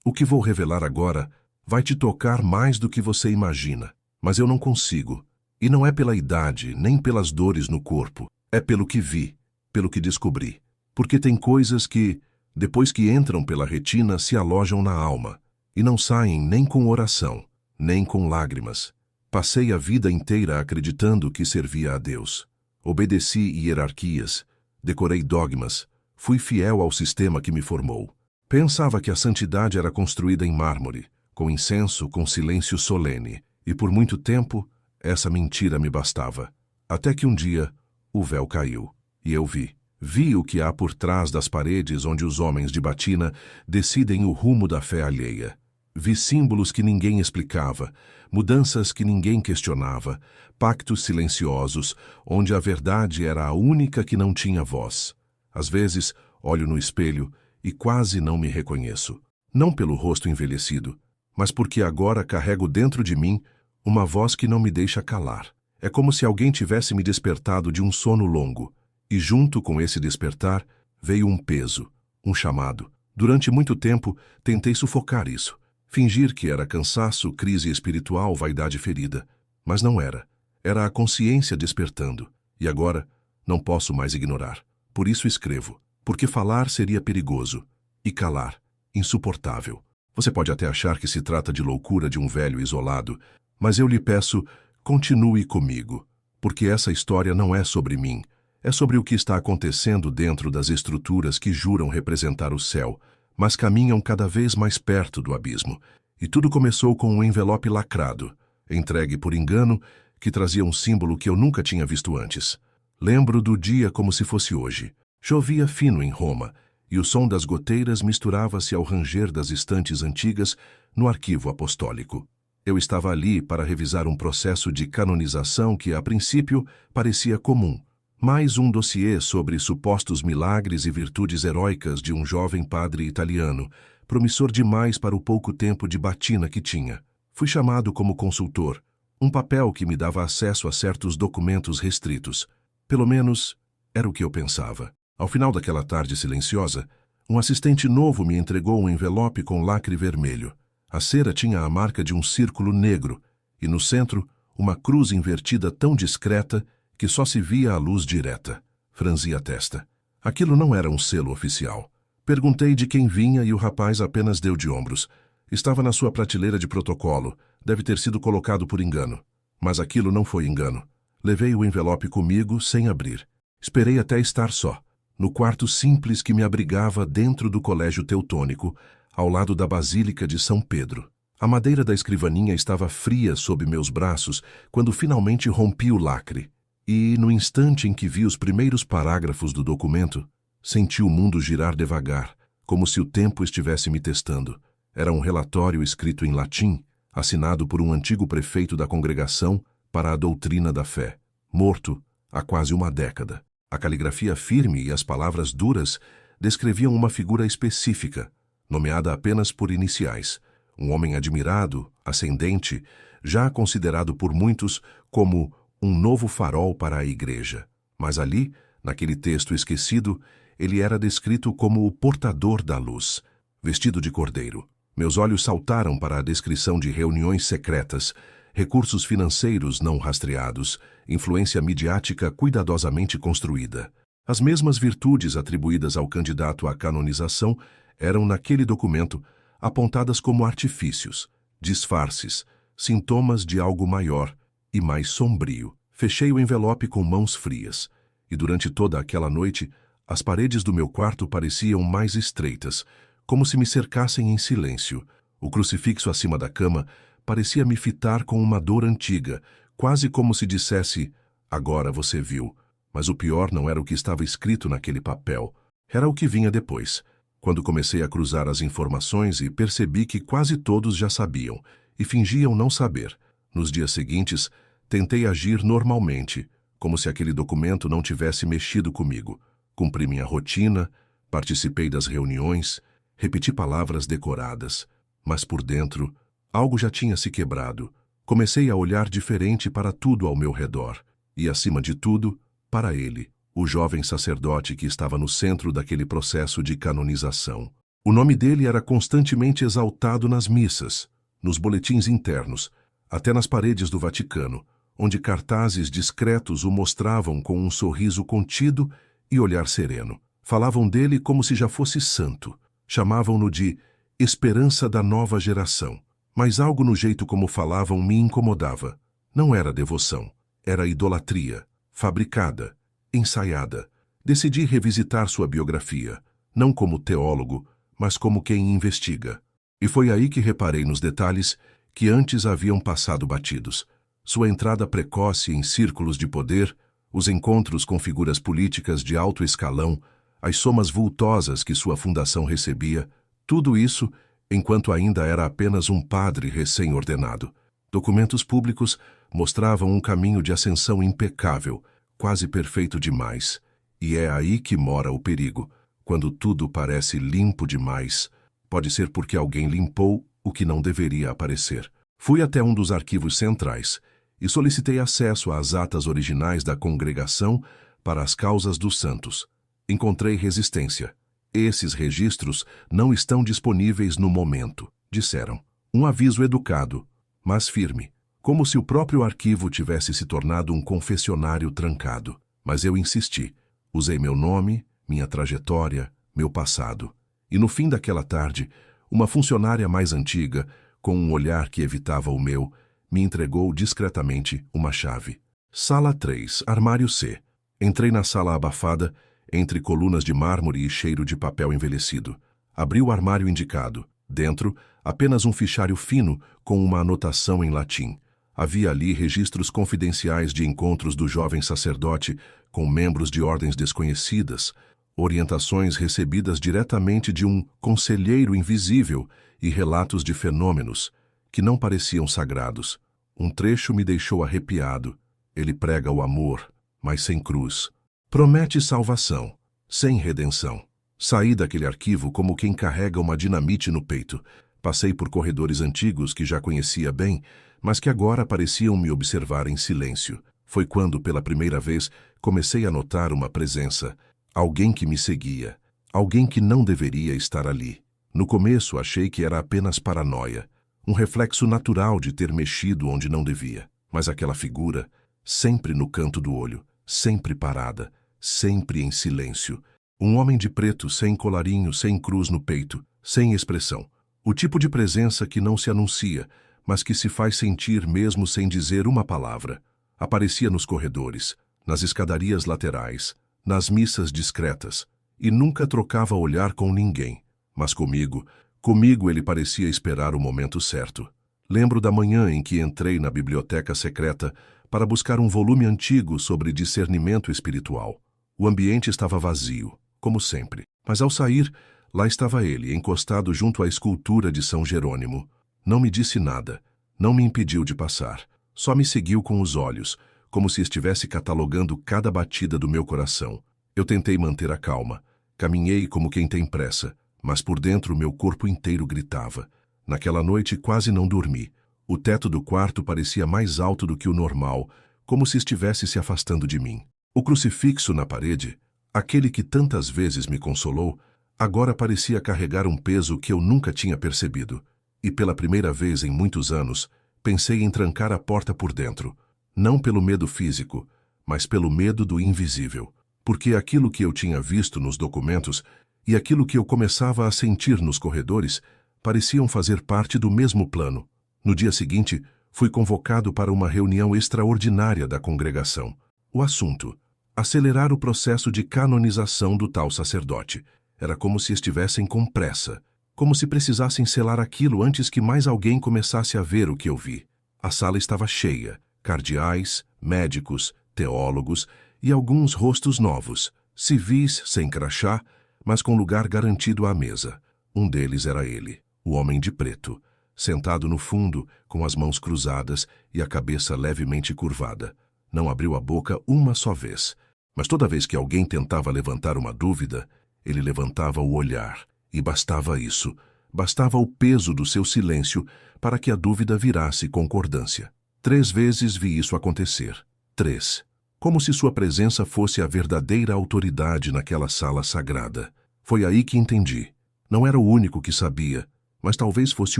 O que vou revelar agora vai te tocar mais do que você imagina, mas eu não consigo. E não é pela idade, nem pelas dores no corpo. É pelo que vi, pelo que descobri. Porque tem coisas que, depois que entram pela retina, se alojam na alma, e não saem nem com oração, nem com lágrimas. Passei a vida inteira acreditando que servia a Deus. Obedeci hierarquias, decorei dogmas, fui fiel ao sistema que me formou. Pensava que a santidade era construída em mármore, com incenso, com silêncio solene, e por muito tempo essa mentira me bastava. Até que um dia o véu caiu, e eu vi. Vi o que há por trás das paredes onde os homens de batina decidem o rumo da fé alheia. Vi símbolos que ninguém explicava, mudanças que ninguém questionava, pactos silenciosos, onde a verdade era a única que não tinha voz. Às vezes, olho no espelho e quase não me reconheço. Não pelo rosto envelhecido, mas porque agora carrego dentro de mim uma voz que não me deixa calar. É como se alguém tivesse me despertado de um sono longo. E junto com esse despertar, veio um peso, um chamado. Durante muito tempo, tentei sufocar isso. Fingir que era cansaço, crise espiritual, vaidade ferida. Mas não era. Era a consciência despertando. E agora, não posso mais ignorar. Por isso escrevo. Porque falar seria perigoso. E calar, insuportável. Você pode até achar que se trata de loucura de um velho isolado, mas eu lhe peço, continue comigo. Porque essa história não é sobre mim. É sobre o que está acontecendo dentro das estruturas que juram representar o céu, mas caminham cada vez mais perto do abismo. E tudo começou com um envelope lacrado, entregue por engano, que trazia um símbolo que eu nunca tinha visto antes. Lembro do dia como se fosse hoje. Chovia fino em Roma, e o som das goteiras misturava-se ao ranger das estantes antigas no arquivo apostólico. Eu estava ali para revisar um processo de canonização que, a princípio, parecia comum. Mais um dossiê sobre supostos milagres e virtudes heróicas de um jovem padre italiano, promissor demais para o pouco tempo de batina que tinha. Fui chamado como consultor, um papel que me dava acesso a certos documentos restritos. Pelo menos, era o que eu pensava. Ao final daquela tarde silenciosa, um assistente novo me entregou um envelope com lacre vermelho. A cera tinha a marca de um círculo negro, e no centro, uma cruz invertida tão discreta que só se via a luz direta. Franzi a testa. Aquilo não era um selo oficial. Perguntei de quem vinha e o rapaz apenas deu de ombros. Estava na sua prateleira de protocolo. Deve ter sido colocado por engano. Mas aquilo não foi engano. Levei o envelope comigo sem abrir. Esperei até estar só, no quarto simples que me abrigava dentro do colégio teutônico, ao lado da Basílica de São Pedro. A madeira da escrivaninha estava fria sob meus braços quando finalmente rompi o lacre. E, no instante em que vi os primeiros parágrafos do documento, senti o mundo girar devagar, como se o tempo estivesse me testando. Era um relatório escrito em latim, assinado por um antigo prefeito da congregação para a doutrina da fé, morto há quase uma década. A caligrafia firme e as palavras duras descreviam uma figura específica, nomeada apenas por iniciais, um homem admirado, ascendente, já considerado por muitos como um novo farol para a igreja. Mas ali, naquele texto esquecido, ele era descrito como o portador da luz, vestido de cordeiro. Meus olhos saltaram para a descrição de reuniões secretas, recursos financeiros não rastreados, influência midiática cuidadosamente construída. As mesmas virtudes atribuídas ao candidato à canonização eram, naquele documento, apontadas como artifícios, disfarces, sintomas de algo maior e mais sombrio. Fechei o envelope com mãos frias, e durante toda aquela noite, as paredes do meu quarto pareciam mais estreitas, como se me cercassem em silêncio. O crucifixo acima da cama parecia me fitar com uma dor antiga, quase como se dissesse, agora você viu. Mas o pior não era o que estava escrito naquele papel, era o que vinha depois, quando comecei a cruzar as informações e percebi que quase todos já sabiam, e fingiam não saber. Nos dias seguintes, tentei agir normalmente, como se aquele documento não tivesse mexido comigo. Cumpri minha rotina, participei das reuniões, repeti palavras decoradas, mas por dentro, algo já tinha se quebrado. Comecei a olhar diferente para tudo ao meu redor, e, acima de tudo, para ele, o jovem sacerdote que estava no centro daquele processo de canonização. O nome dele era constantemente exaltado nas missas, nos boletins internos, até nas paredes do Vaticano, onde cartazes discretos o mostravam com um sorriso contido e olhar sereno. Falavam dele como se já fosse santo. Chamavam-no de esperança da nova geração. Mas algo no jeito como falavam me incomodava. Não era devoção, era idolatria, fabricada, ensaiada. Decidi revisitar sua biografia, não como teólogo, mas como quem investiga. E foi aí que reparei nos detalhes que antes haviam passado batidos. Sua entrada precoce em círculos de poder, os encontros com figuras políticas de alto escalão, as somas vultosas que sua fundação recebia, tudo isso enquanto ainda era apenas um padre recém-ordenado. Documentos públicos mostravam um caminho de ascensão impecável, quase perfeito demais. E é aí que mora o perigo. Quando tudo parece limpo demais, pode ser porque alguém limpou o que não deveria aparecer. Fui até um dos arquivos centrais e solicitei acesso às atas originais da congregação para as causas dos santos. Encontrei resistência. Esses registros não estão disponíveis no momento, disseram. Um aviso educado, mas firme, como se o próprio arquivo tivesse se tornado um confessionário trancado. Mas eu insisti. Usei meu nome, minha trajetória, meu passado. E no fim daquela tarde, uma funcionária mais antiga, com um olhar que evitava o meu, me entregou discretamente uma chave. Sala 3, armário C. Entrei na sala abafada, entre colunas de mármore e cheiro de papel envelhecido. Abri o armário indicado. Dentro, apenas um fichário fino com uma anotação em latim. Havia ali registros confidenciais de encontros do jovem sacerdote com membros de ordens desconhecidas, orientações recebidas diretamente de um conselheiro invisível e relatos de fenômenos que não pareciam sagrados. Um trecho me deixou arrepiado. Ele prega o amor, mas sem cruz. Promete salvação, sem redenção. Saí daquele arquivo como quem carrega uma dinamite no peito. Passei por corredores antigos que já conhecia bem, mas que agora pareciam me observar em silêncio. Foi quando, pela primeira vez, comecei a notar uma presença. Alguém que me seguia. Alguém que não deveria estar ali. No começo, achei que era apenas paranoia. Um reflexo natural de ter mexido onde não devia. Mas aquela figura, sempre no canto do olho, sempre parada, sempre em silêncio. Um homem de preto, sem colarinho, sem cruz no peito, sem expressão. O tipo de presença que não se anuncia, mas que se faz sentir mesmo sem dizer uma palavra. Aparecia nos corredores, nas escadarias laterais, nas missas discretas, e nunca trocava olhar com ninguém. Mas comigo ele parecia esperar o momento certo. Lembro da manhã em que entrei na biblioteca secreta para buscar um volume antigo sobre discernimento espiritual. O ambiente estava vazio, como sempre, mas ao sair, lá estava ele, encostado junto à escultura de São Jerônimo. Não me disse nada, não me impediu de passar, só me seguiu com os olhos, como se estivesse catalogando cada batida do meu coração. Eu tentei manter a calma, caminhei como quem tem pressa, mas por dentro meu corpo inteiro gritava. Naquela noite quase não dormi. O teto do quarto parecia mais alto do que o normal, como se estivesse se afastando de mim. O crucifixo na parede, aquele que tantas vezes me consolou, agora parecia carregar um peso que eu nunca tinha percebido. E pela primeira vez em muitos anos, pensei em trancar a porta por dentro, não pelo medo físico, mas pelo medo do invisível. Porque aquilo que eu tinha visto nos documentos e aquilo que eu começava a sentir nos corredores pareciam fazer parte do mesmo plano. No dia seguinte, fui convocado para uma reunião extraordinária da congregação. O assunto: acelerar o processo de canonização do tal sacerdote. Era como se estivessem com pressa, como se precisassem selar aquilo antes que mais alguém começasse a ver o que eu vi. A sala estava cheia, cardeais, médicos, teólogos e alguns rostos novos, civis sem crachá, mas com lugar garantido à mesa. Um deles era ele, o homem de preto, sentado no fundo, com as mãos cruzadas e a cabeça levemente curvada. Não abriu a boca uma só vez, mas toda vez que alguém tentava levantar uma dúvida, ele levantava o olhar, e bastava isso, bastava o peso do seu silêncio para que a dúvida virasse concordância. 3 vezes vi isso acontecer. 3. Como se sua presença fosse a verdadeira autoridade naquela sala sagrada. Foi aí que entendi. Não era o único que sabia, mas talvez fosse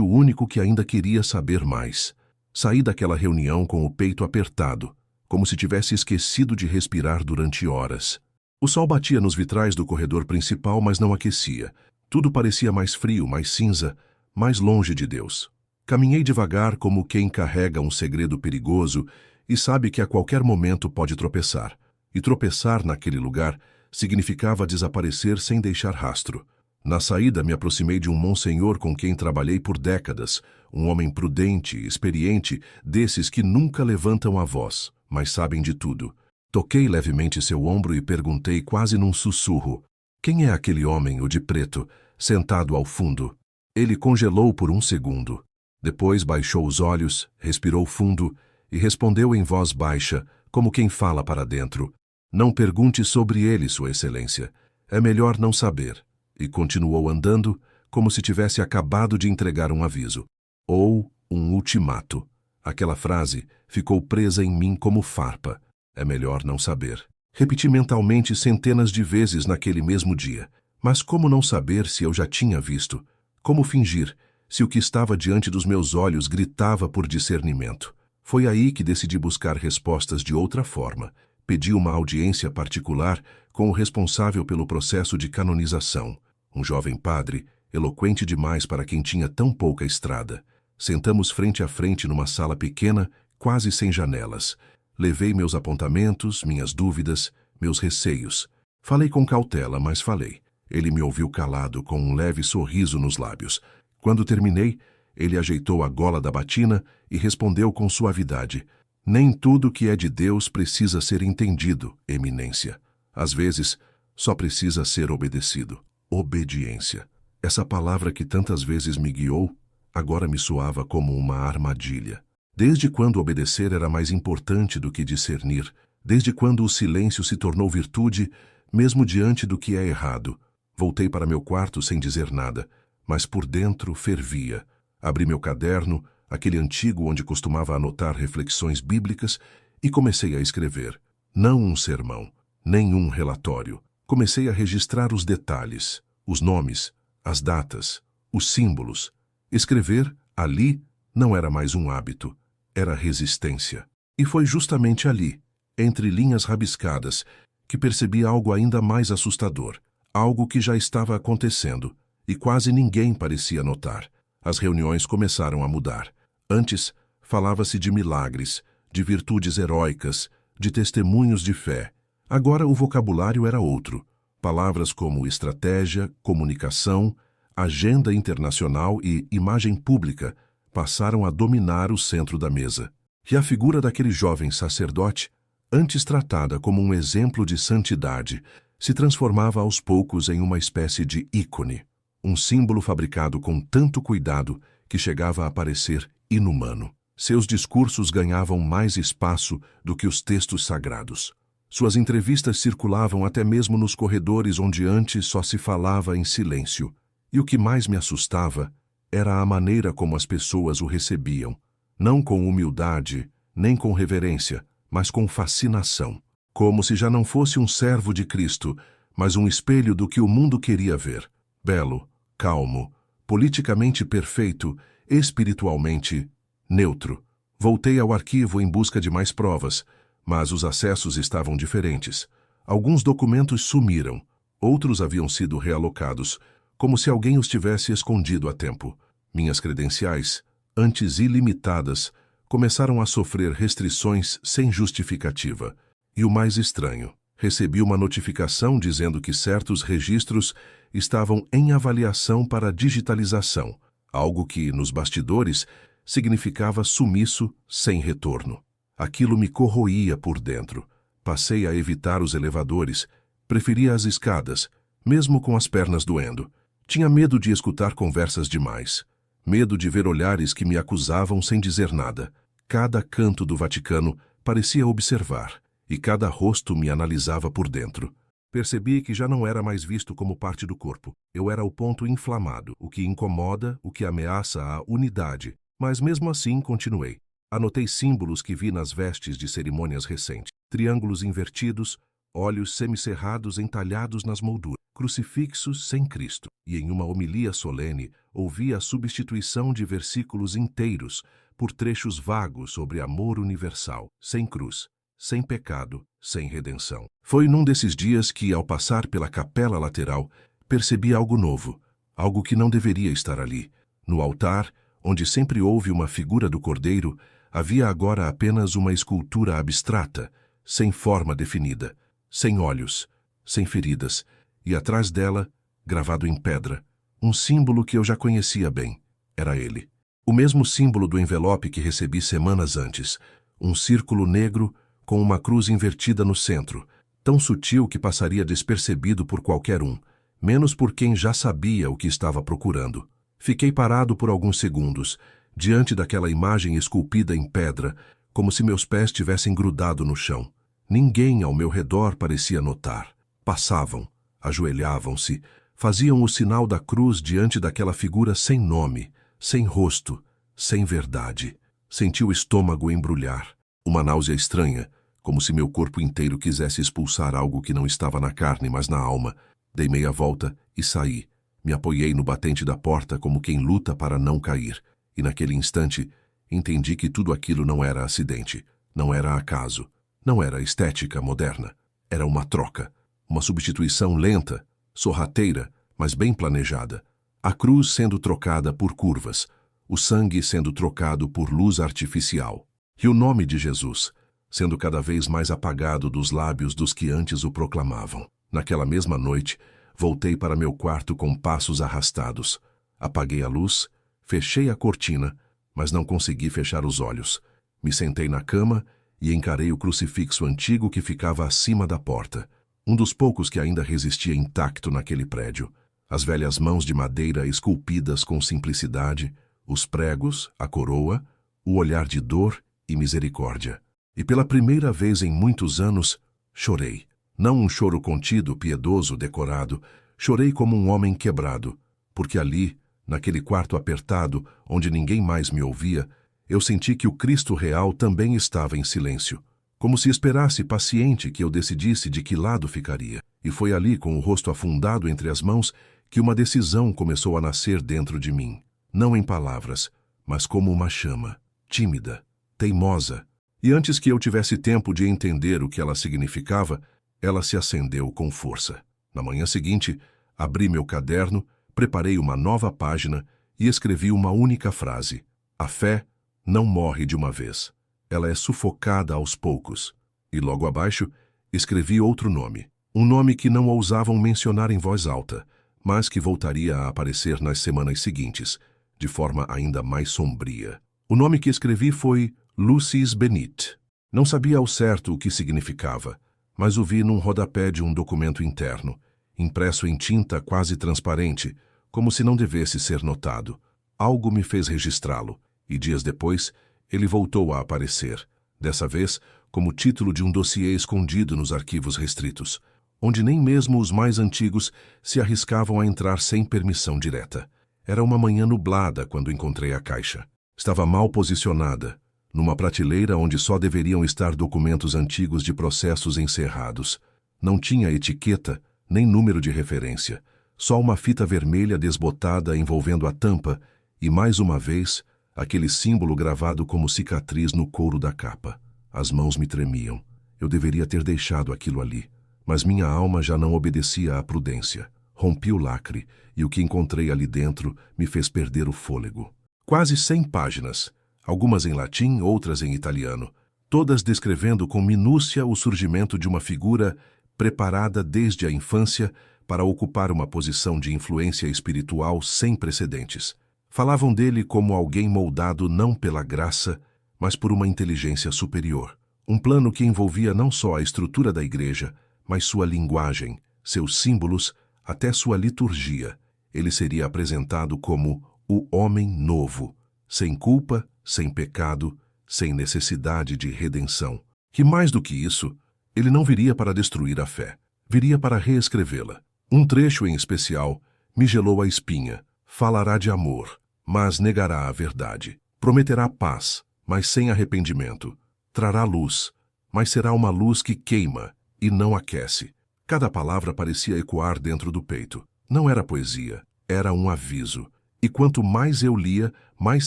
o único que ainda queria saber mais. Saí daquela reunião com o peito apertado, como se tivesse esquecido de respirar durante horas. O sol batia nos vitrais do corredor principal, mas não aquecia. Tudo parecia mais frio, mais cinza, mais longe de Deus. Caminhei devagar como quem carrega um segredo perigoso e sabe que a qualquer momento pode tropeçar. E tropeçar naquele lugar significava desaparecer sem deixar rastro. Na saída, me aproximei de um monsenhor com quem trabalhei por décadas, um homem prudente, experiente, desses que nunca levantam a voz, mas sabem de tudo. Toquei levemente seu ombro e perguntei quase num sussurro: quem é aquele homem, o de preto, sentado ao fundo? Ele congelou por um segundo. Depois baixou os olhos, respirou fundo e respondeu em voz baixa, como quem fala para dentro: não pergunte sobre ele, Sua Excelência. É melhor não saber. E continuou andando, como se tivesse acabado de entregar um aviso. Ou um ultimato. Aquela frase ficou presa em mim como farpa. É melhor não saber. Repeti mentalmente centenas de vezes naquele mesmo dia. Mas como não saber se eu já tinha visto? Como fingir, se o que estava diante dos meus olhos gritava por discernimento? Foi aí que decidi buscar respostas de outra forma. Pedi uma audiência particular com o responsável pelo processo de canonização, um jovem padre, eloquente demais para quem tinha tão pouca estrada. Sentamos frente a frente numa sala pequena, quase sem janelas. Levei meus apontamentos, minhas dúvidas, meus receios. Falei com cautela, mas falei. Ele me ouviu calado, com um leve sorriso nos lábios. Quando terminei, ele ajeitou a gola da batina e respondeu com suavidade: nem tudo que é de Deus precisa ser entendido, Eminência. Às vezes, só precisa ser obedecido. Obediência. Essa palavra que tantas vezes me guiou, agora me soava como uma armadilha. Desde quando obedecer era mais importante do que discernir? Desde quando o silêncio se tornou virtude, mesmo diante do que é errado? Voltei para meu quarto sem dizer nada, mas por dentro fervia. Abri meu caderno, aquele antigo onde costumava anotar reflexões bíblicas, e comecei a escrever. Não um sermão, nem um relatório. Comecei a registrar os detalhes, os nomes, as datas, os símbolos. Escrever, ali, não era mais um hábito, era resistência. E foi justamente ali, entre linhas rabiscadas, que percebi algo ainda mais assustador, algo que já estava acontecendo, e quase ninguém parecia notar. As reuniões começaram a mudar. Antes, falava-se de milagres, de virtudes heróicas, de testemunhos de fé. Agora o vocabulário era outro. Palavras como estratégia, comunicação, agenda internacional e imagem pública passaram a dominar o centro da mesa. E a figura daquele jovem sacerdote, antes tratada como um exemplo de santidade, se transformava aos poucos em uma espécie de ícone, um símbolo fabricado com tanto cuidado que chegava a parecer inumano. Seus discursos ganhavam mais espaço do que os textos sagrados. Suas entrevistas circulavam até mesmo nos corredores onde antes só se falava em silêncio. E o que mais me assustava era a maneira como as pessoas o recebiam, não com humildade, nem com reverência, mas com fascinação, como se já não fosse um servo de Cristo, mas um espelho do que o mundo queria ver. Belo, calmo, politicamente perfeito, espiritualmente neutro. Voltei ao arquivo em busca de mais provas, mas os acessos estavam diferentes. Alguns documentos sumiram, outros haviam sido realocados, como se alguém os tivesse escondido a tempo. Minhas credenciais, antes ilimitadas, começaram a sofrer restrições sem justificativa. E o mais estranho, recebi uma notificação dizendo que certos registros estavam em avaliação para digitalização, algo que, nos bastidores, significava sumiço sem retorno. Aquilo me corroía por dentro. Passei a evitar os elevadores, preferia as escadas, mesmo com as pernas doendo. Tinha medo de escutar conversas demais, medo de ver olhares que me acusavam sem dizer nada. Cada canto do Vaticano parecia observar, e cada rosto me analisava por dentro. Percebi que já não era mais visto como parte do corpo. Eu era o ponto inflamado, o que incomoda, o que ameaça a unidade. Mas mesmo assim continuei. Anotei símbolos que vi nas vestes de cerimônias recentes. Triângulos invertidos, olhos semicerrados entalhados nas molduras. crucifixos sem Cristo, e em uma homilia solene ouvi a substituição de versículos inteiros por trechos vagos sobre amor universal, sem cruz, sem pecado, sem redenção. Foi num desses dias que, ao passar pela capela lateral, percebi algo novo, algo que não deveria estar ali. No altar, onde sempre houve uma figura do Cordeiro, havia agora apenas uma escultura abstrata, sem forma definida, sem olhos, sem feridas, e atrás dela, gravado em pedra, um símbolo que eu já conhecia bem. Era ele. O mesmo símbolo do envelope que recebi semanas antes, um círculo negro com uma cruz invertida no centro, tão sutil que passaria despercebido por qualquer um, menos por quem já sabia o que estava procurando. Fiquei parado por alguns segundos, diante daquela imagem esculpida em pedra, como se meus pés tivessem grudado no chão. Ninguém ao meu redor parecia notar. Passavam, ajoelhavam-se, faziam o sinal da cruz diante daquela figura sem nome, sem rosto, sem verdade. Senti o estômago embrulhar. Uma náusea estranha, como se meu corpo inteiro quisesse expulsar algo que não estava na carne, mas na alma. Dei meia volta e saí. Me apoiei no batente da porta como quem luta para não cair. E naquele instante, entendi que tudo aquilo não era acidente, não era acaso, não era estética moderna. Era uma troca, uma substituição lenta, sorrateira, mas bem planejada. A cruz sendo trocada por curvas, o sangue sendo trocado por luz artificial. E o nome de Jesus, sendo cada vez mais apagado dos lábios dos que antes o proclamavam. Naquela mesma noite, voltei para meu quarto com passos arrastados. Apaguei a luz, fechei a cortina, mas não consegui fechar os olhos. Me sentei na cama e encarei o crucifixo antigo que ficava acima da porta, um dos poucos que ainda resistia intacto naquele prédio. As velhas mãos de madeira esculpidas com simplicidade, os pregos, a coroa, o olhar de dor e misericórdia. E pela primeira vez em muitos anos, chorei. Não um choro contido, piedoso, decorado. Chorei como um homem quebrado, porque ali, naquele quarto apertado, onde ninguém mais me ouvia, eu senti que o Cristo real também estava em silêncio, como se esperasse paciente que eu decidisse de que lado ficaria. E foi ali, com o rosto afundado entre as mãos, que uma decisão começou a nascer dentro de mim. Não em palavras, mas como uma chama, tímida, teimosa. E antes que eu tivesse tempo de entender o que ela significava, ela se acendeu com força. Na manhã seguinte, abri meu caderno, preparei uma nova página e escrevi uma única frase. A fé não morre de uma vez. Ela é sufocada aos poucos. E logo abaixo, escrevi outro nome. Um nome que não ousavam mencionar em voz alta, mas que voltaria a aparecer nas semanas seguintes, de forma ainda mais sombria. O nome que escrevi foi Lucis Benit. Não sabia ao certo o que significava, mas o vi num rodapé de um documento interno, impresso em tinta quase transparente, como se não devesse ser notado. Algo me fez registrá-lo, e dias depois ele voltou a aparecer, dessa vez como título de um dossiê escondido nos arquivos restritos, onde nem mesmo os mais antigos se arriscavam a entrar sem permissão direta. Era uma manhã nublada quando encontrei a caixa. Estava mal posicionada, numa prateleira onde só deveriam estar documentos antigos de processos encerrados. Não tinha etiqueta, nem número de referência, só uma fita vermelha desbotada envolvendo a tampa e, mais uma vez, aquele símbolo gravado como cicatriz no couro da capa. As mãos me tremiam. Eu deveria ter deixado aquilo ali, mas minha alma já não obedecia à prudência. Rompi o lacre e o que encontrei ali dentro me fez perder o fôlego. Quase 100 páginas, algumas em latim, outras em italiano, todas descrevendo com minúcia o surgimento de uma figura preparada desde a infância para ocupar uma posição de influência espiritual sem precedentes. Falavam dele como alguém moldado não pela graça, mas por uma inteligência superior. Um plano que envolvia não só a estrutura da igreja, mas sua linguagem, seus símbolos, até sua liturgia. Ele seria apresentado como o homem novo, sem culpa, sem pecado, sem necessidade de redenção. Que mais do que isso, ele não viria para destruir a fé, viria para reescrevê-la. Um trecho em especial me gelou a espinha. Falará de amor, mas negará a verdade. Prometerá paz, mas sem arrependimento. Trará luz, mas será uma luz que queima e não aquece. Cada palavra parecia ecoar dentro do peito. Não era poesia, era um aviso. E quanto mais eu lia, mais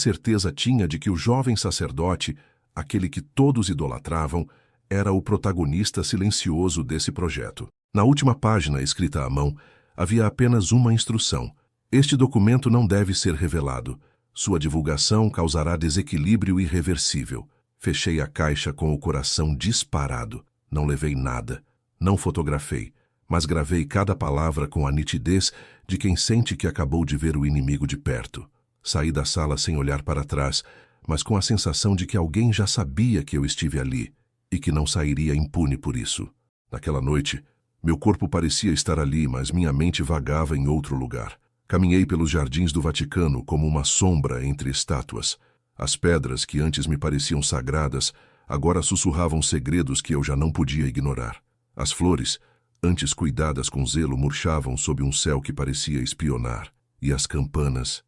certeza tinha de que o jovem sacerdote, aquele que todos idolatravam, era o protagonista silencioso desse projeto. Na última página, escrita à mão, havia apenas uma instrução. Este documento não deve ser revelado. Sua divulgação causará desequilíbrio irreversível. Fechei a caixa com o coração disparado. Não levei nada. Não fotografei, mas gravei cada palavra com a nitidez de quem sente que acabou de ver o inimigo de perto. Saí da sala sem olhar para trás, mas com a sensação de que alguém já sabia que eu estive ali e que não sairia impune por isso. Naquela noite, meu corpo parecia estar ali, mas minha mente vagava em outro lugar. Caminhei pelos jardins do Vaticano como uma sombra entre estátuas. As pedras que antes me pareciam sagradas agora sussurravam segredos que eu já não podia ignorar. As flores, antes cuidadas com zelo, murchavam sob um céu que parecia espionar. E as campanas,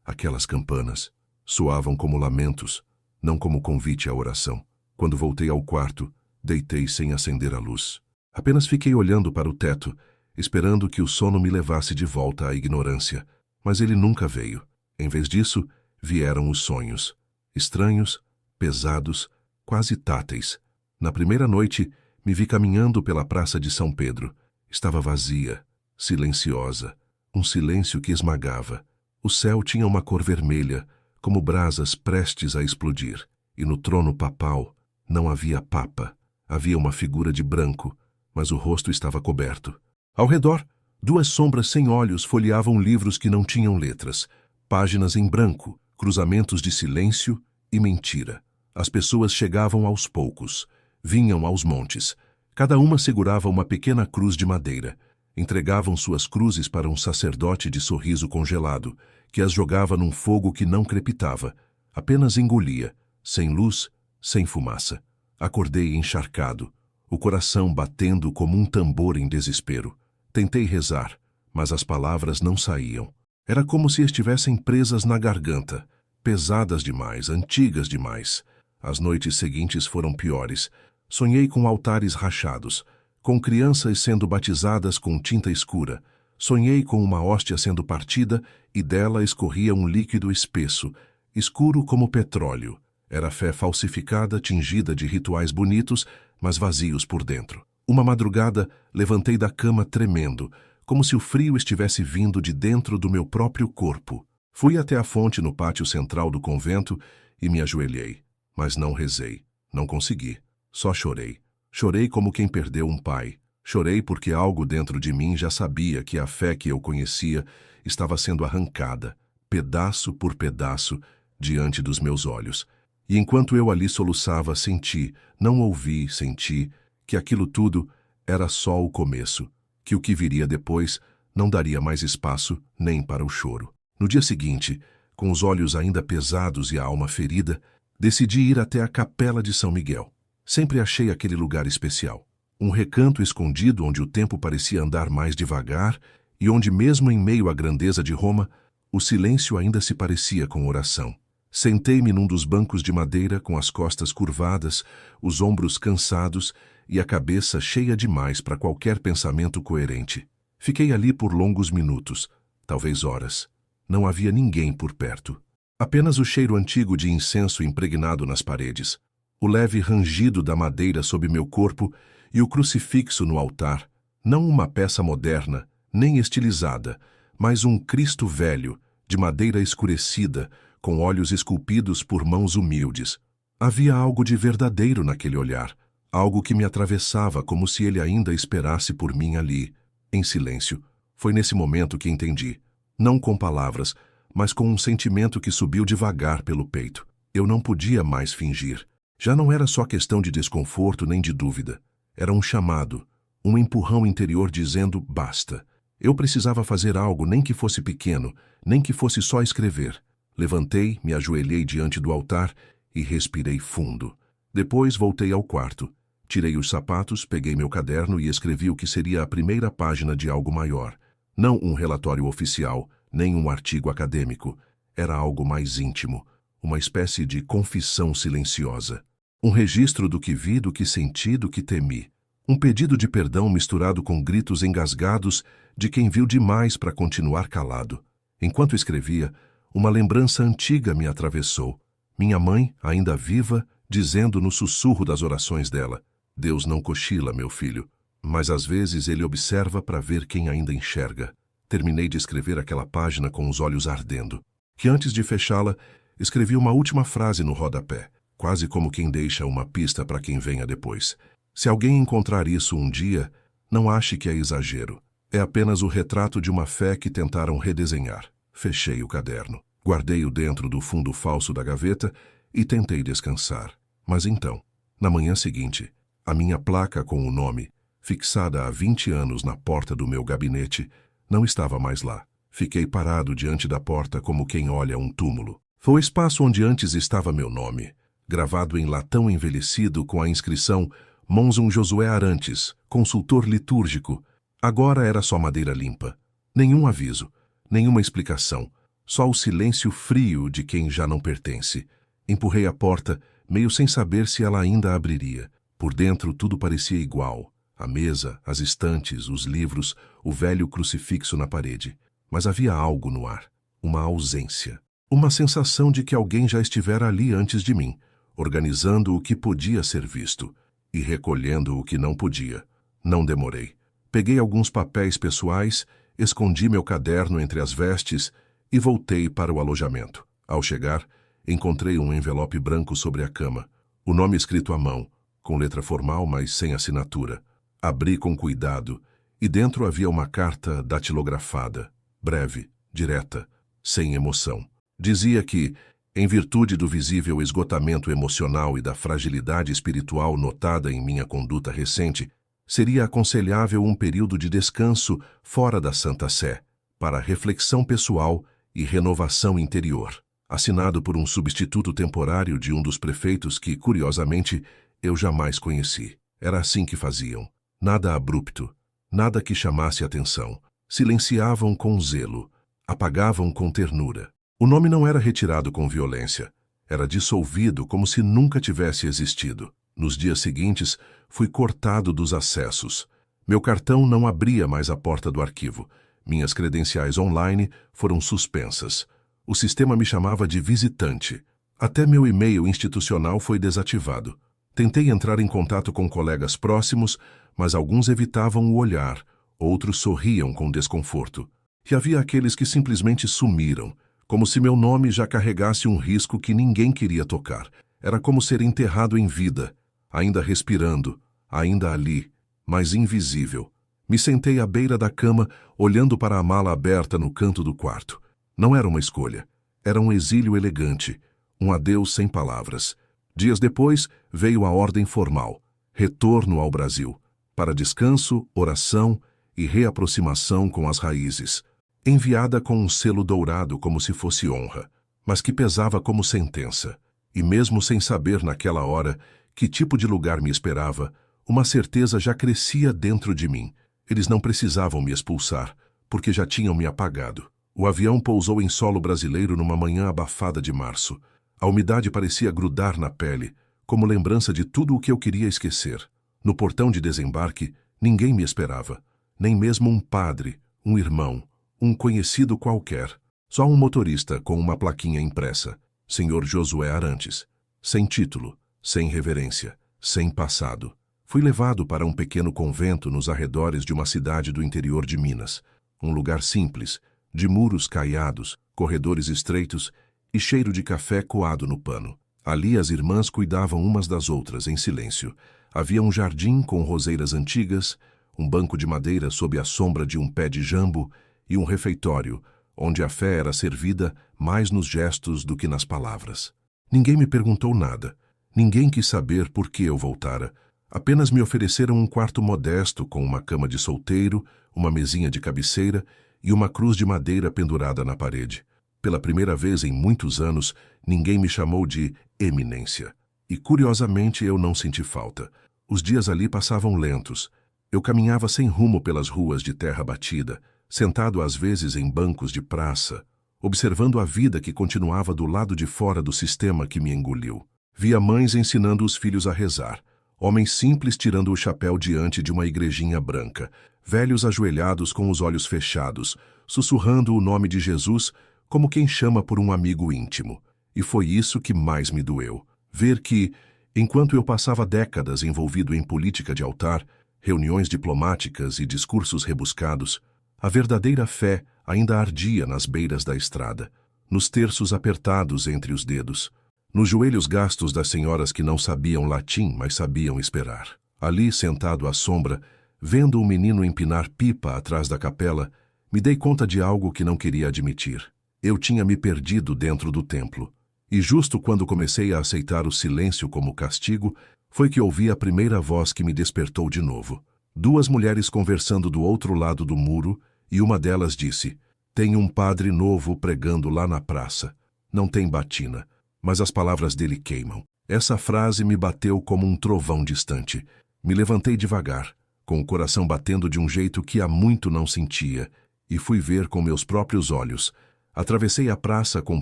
aquelas campanas, soavam como lamentos, não como convite à oração. Quando voltei ao quarto, deitei sem acender a luz. Apenas fiquei olhando para o teto, esperando que o sono me levasse de volta à ignorância. Mas ele nunca veio. Em vez disso, vieram os sonhos. Estranhos, pesados, quase táteis. Na primeira noite, me vi caminhando pela Praça de São Pedro. Estava vazia, silenciosa, um silêncio que esmagava. O céu tinha uma cor vermelha, como brasas prestes a explodir. E no trono papal não havia papa. Havia uma figura de branco, mas o rosto estava coberto. Ao redor, duas sombras sem olhos folheavam livros que não tinham letras, páginas em branco, cruzamentos de silêncio e mentira. As pessoas chegavam aos poucos, vinham aos montes. Cada uma segurava uma pequena cruz de madeira. Entregavam suas cruzes para um sacerdote de sorriso congelado, que as jogava num fogo que não crepitava, apenas engolia, sem luz, sem fumaça. Acordei encharcado, o coração batendo como um tambor em desespero. Tentei rezar, mas as palavras não saíam. Era como se estivessem presas na garganta, pesadas demais, antigas demais. As noites seguintes foram piores. Sonhei com altares rachados, com crianças sendo batizadas com tinta escura. Sonhei com uma hóstia sendo partida e dela escorria um líquido espesso, escuro como petróleo. Era fé falsificada, tingida de rituais bonitos, mas vazios por dentro. Uma madrugada, levantei da cama tremendo, como se o frio estivesse vindo de dentro do meu próprio corpo. Fui até a fonte no pátio central do convento e me ajoelhei. Mas não rezei. Não consegui. Só chorei. Chorei como quem perdeu um pai. Chorei porque algo dentro de mim já sabia que a fé que eu conhecia estava sendo arrancada, pedaço por pedaço, diante dos meus olhos. E enquanto eu ali soluçava, senti, não ouvi, senti, que aquilo tudo era só o começo, que o que viria depois não daria mais espaço nem para o choro. No dia seguinte, com os olhos ainda pesados e a alma ferida, decidi ir até a Capela de São Miguel. Sempre achei aquele lugar especial. Um recanto escondido onde o tempo parecia andar mais devagar e onde, mesmo em meio à grandeza de Roma, o silêncio ainda se parecia com oração. Sentei-me num dos bancos de madeira com as costas curvadas, os ombros cansados e a cabeça cheia demais para qualquer pensamento coerente. Fiquei ali por longos minutos, talvez horas. Não havia ninguém por perto. Apenas o cheiro antigo de incenso impregnado nas paredes, o leve rangido da madeira sob meu corpo e o crucifixo no altar, não uma peça moderna, nem estilizada, mas um Cristo velho, de madeira escurecida, com olhos esculpidos por mãos humildes. Havia algo de verdadeiro naquele olhar, algo que me atravessava como se ele ainda esperasse por mim ali, em silêncio. Foi nesse momento que entendi, não com palavras, mas com um sentimento que subiu devagar pelo peito. Eu não podia mais fingir. Já não era só questão de desconforto nem de dúvida. Era um chamado, um empurrão interior dizendo basta. Eu precisava fazer algo, nem que fosse pequeno, nem que fosse só escrever. Levantei, me ajoelhei diante do altar e respirei fundo. Depois voltei ao quarto. Tirei os sapatos, peguei meu caderno e escrevi o que seria a primeira página de algo maior. Não um relatório oficial, nem um artigo acadêmico. Era algo mais íntimo, uma espécie de confissão silenciosa. Um registro do que vi, do que senti, do que temi. Um pedido de perdão misturado com gritos engasgados de quem viu demais para continuar calado. Enquanto escrevia, uma lembrança antiga me atravessou. Minha mãe, ainda viva, dizendo no sussurro das orações dela: Deus não cochila, meu filho, mas às vezes ele observa para ver quem ainda enxerga. Terminei de escrever aquela página com os olhos ardendo, que antes de fechá-la, escrevi uma última frase no rodapé, quase como quem deixa uma pista para quem venha depois. Se alguém encontrar isso um dia, não ache que é exagero. É apenas o retrato de uma fé que tentaram redesenhar. Fechei o caderno, guardei-o dentro do fundo falso da gaveta e tentei descansar. Mas então, na manhã seguinte, a minha placa com o nome, fixada há 20 anos na porta do meu gabinete, não estava mais lá. Fiquei parado diante da porta como quem olha um túmulo. Foi o espaço onde antes estava meu nome, gravado em latão envelhecido com a inscrição Monson Josué Arantes, consultor litúrgico. Agora era só madeira limpa. Nenhum aviso, nenhuma explicação, só o silêncio frio de quem já não pertence. Empurrei a porta, meio sem saber se ela ainda abriria. Por dentro tudo parecia igual. A mesa, as estantes, os livros, o velho crucifixo na parede. Mas havia algo no ar, uma ausência. Uma sensação de que alguém já estivera ali antes de mim, organizando o que podia ser visto e recolhendo o que não podia. Não demorei. Peguei alguns papéis pessoais, escondi meu caderno entre as vestes e voltei para o alojamento. Ao chegar, encontrei um envelope branco sobre a cama, o nome escrito à mão, com letra formal, mas sem assinatura. Abri com cuidado e dentro havia uma carta datilografada, breve, direta, sem emoção. Dizia que, em virtude do visível esgotamento emocional e da fragilidade espiritual notada em minha conduta recente, seria aconselhável um período de descanso fora da Santa Sé, para reflexão pessoal e renovação interior. Assinado por um substituto temporário de um dos prefeitos que, curiosamente, eu jamais conheci. Era assim que faziam. Nada abrupto, nada que chamasse atenção. Silenciavam com zelo, apagavam com ternura. O nome não era retirado com violência. Era dissolvido como se nunca tivesse existido. Nos dias seguintes, fui cortado dos acessos. Meu cartão não abria mais a porta do arquivo. Minhas credenciais online foram suspensas. O sistema me chamava de visitante. Até meu e-mail institucional foi desativado. Tentei entrar em contato com colegas próximos, mas alguns evitavam o olhar, outros sorriam com desconforto. E havia aqueles que simplesmente sumiram, como se meu nome já carregasse um risco que ninguém queria tocar. Era como ser enterrado em vida, ainda respirando, ainda ali, mas invisível. Me sentei à beira da cama, olhando para a mala aberta no canto do quarto. Não era uma escolha. Era um exílio elegante, um adeus sem palavras. Dias depois, veio a ordem formal, retorno ao Brasil, para descanso, oração e reaproximação com as raízes, enviada com um selo dourado como se fosse honra, mas que pesava como sentença. E mesmo sem saber naquela hora que tipo de lugar me esperava, uma certeza já crescia dentro de mim. Eles não precisavam me expulsar, porque já tinham me apagado. O avião pousou em solo brasileiro numa manhã abafada de março. A umidade parecia grudar na pele, como lembrança de tudo o que eu queria esquecer. No portão de desembarque, ninguém me esperava. Nem mesmo um padre, um irmão, um conhecido qualquer. Só um motorista com uma plaquinha impressa. Senhor Josué Arantes. Sem título, sem reverência, sem passado. Fui levado para um pequeno convento nos arredores de uma cidade do interior de Minas. Um lugar simples, de muros caiados, corredores estreitos e cheiro de café coado no pano. Ali as irmãs cuidavam umas das outras, em silêncio. Havia um jardim com roseiras antigas, um banco de madeira sob a sombra de um pé de jambo e um refeitório, onde a fé era servida mais nos gestos do que nas palavras. Ninguém me perguntou nada. Ninguém quis saber por que eu voltara. Apenas me ofereceram um quarto modesto com uma cama de solteiro, uma mesinha de cabeceira e uma cruz de madeira pendurada na parede. Pela primeira vez em muitos anos, ninguém me chamou de eminência. E, curiosamente, eu não senti falta. Os dias ali passavam lentos. Eu caminhava sem rumo pelas ruas de terra batida, sentado às vezes em bancos de praça, observando a vida que continuava do lado de fora do sistema que me engoliu. Via mães ensinando os filhos a rezar, Homens simples tirando o chapéu diante de uma igrejinha branca. Velhos ajoelhados com os olhos fechados, sussurrando o nome de Jesus como quem chama por um amigo íntimo. E foi isso que mais me doeu. Ver que, enquanto eu passava décadas envolvido em política de altar, reuniões diplomáticas e discursos rebuscados, a verdadeira fé ainda ardia nas beiras da estrada, nos terços apertados entre os dedos, nos joelhos gastos das senhoras que não sabiam latim, mas sabiam esperar. Ali, sentado à sombra, vendo um menino empinar pipa atrás da capela, me dei conta de algo que não queria admitir. Eu tinha me perdido dentro do templo. E justo quando comecei a aceitar o silêncio como castigo, foi que ouvi a primeira voz que me despertou de novo. Duas mulheres conversando do outro lado do muro, e uma delas disse: "Tem um padre novo pregando lá na praça. Não tem batina, mas as palavras dele queimam." Essa frase me bateu como um trovão distante. Me levantei devagar, com o coração batendo de um jeito que há muito não sentia, e fui ver com meus próprios olhos. Atravessei a praça com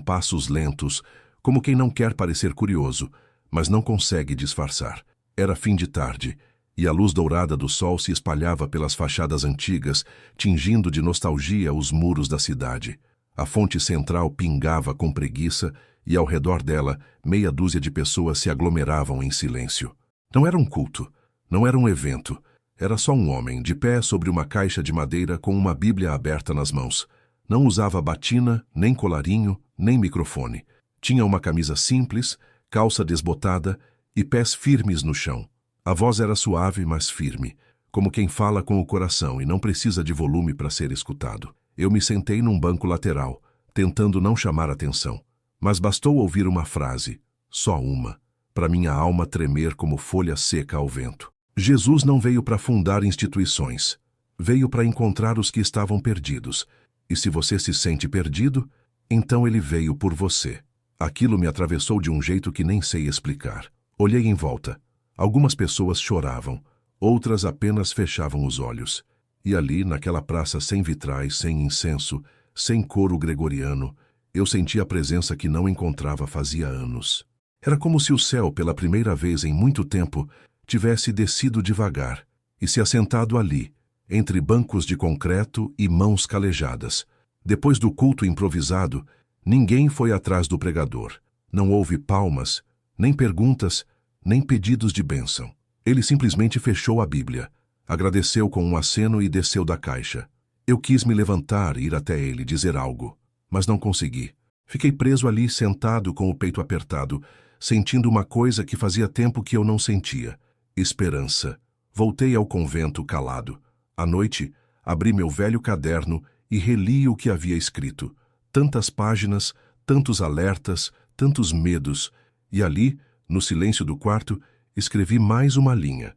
passos lentos, como quem não quer parecer curioso, mas não consegue disfarçar. Era fim de tarde, e a luz dourada do sol se espalhava pelas fachadas antigas, tingindo de nostalgia os muros da cidade. A fonte central pingava com preguiça, e ao redor dela, meia dúzia de pessoas se aglomeravam em silêncio. Não era um culto, não era um evento. Era só um homem, de pé sobre uma caixa de madeira com uma Bíblia aberta nas mãos. Não usava batina, nem colarinho, nem microfone. Tinha uma camisa simples, calça desbotada e pés firmes no chão. A voz era suave, mas firme, como quem fala com o coração e não precisa de volume para ser escutado. Eu me sentei num banco lateral, tentando não chamar atenção. Mas bastou ouvir uma frase, só uma, para minha alma tremer como folha seca ao vento. Jesus não veio para fundar instituições. Veio para encontrar os que estavam perdidos. E se você se sente perdido, então ele veio por você. Aquilo me atravessou de um jeito que nem sei explicar. Olhei em volta. Algumas pessoas choravam, outras apenas fechavam os olhos. E ali, naquela praça sem vitrais, sem incenso, sem coro gregoriano, eu senti a presença que não encontrava fazia anos. Era como se o céu, pela primeira vez em muito tempo, tivesse descido devagar e se assentado ali, entre bancos de concreto e mãos calejadas. Depois do culto improvisado, ninguém foi atrás do pregador. Não houve palmas, nem perguntas, nem pedidos de bênção. Ele simplesmente fechou a Bíblia, agradeceu com um aceno e desceu da caixa. Eu quis me levantar e ir até ele dizer algo, mas não consegui. Fiquei preso ali, sentado com o peito apertado, sentindo uma coisa que fazia tempo que eu não sentia: esperança. Voltei ao convento calado. À noite, abri meu velho caderno e reli o que havia escrito. Tantas páginas, tantos alertas, tantos medos. E ali, no silêncio do quarto, escrevi mais uma linha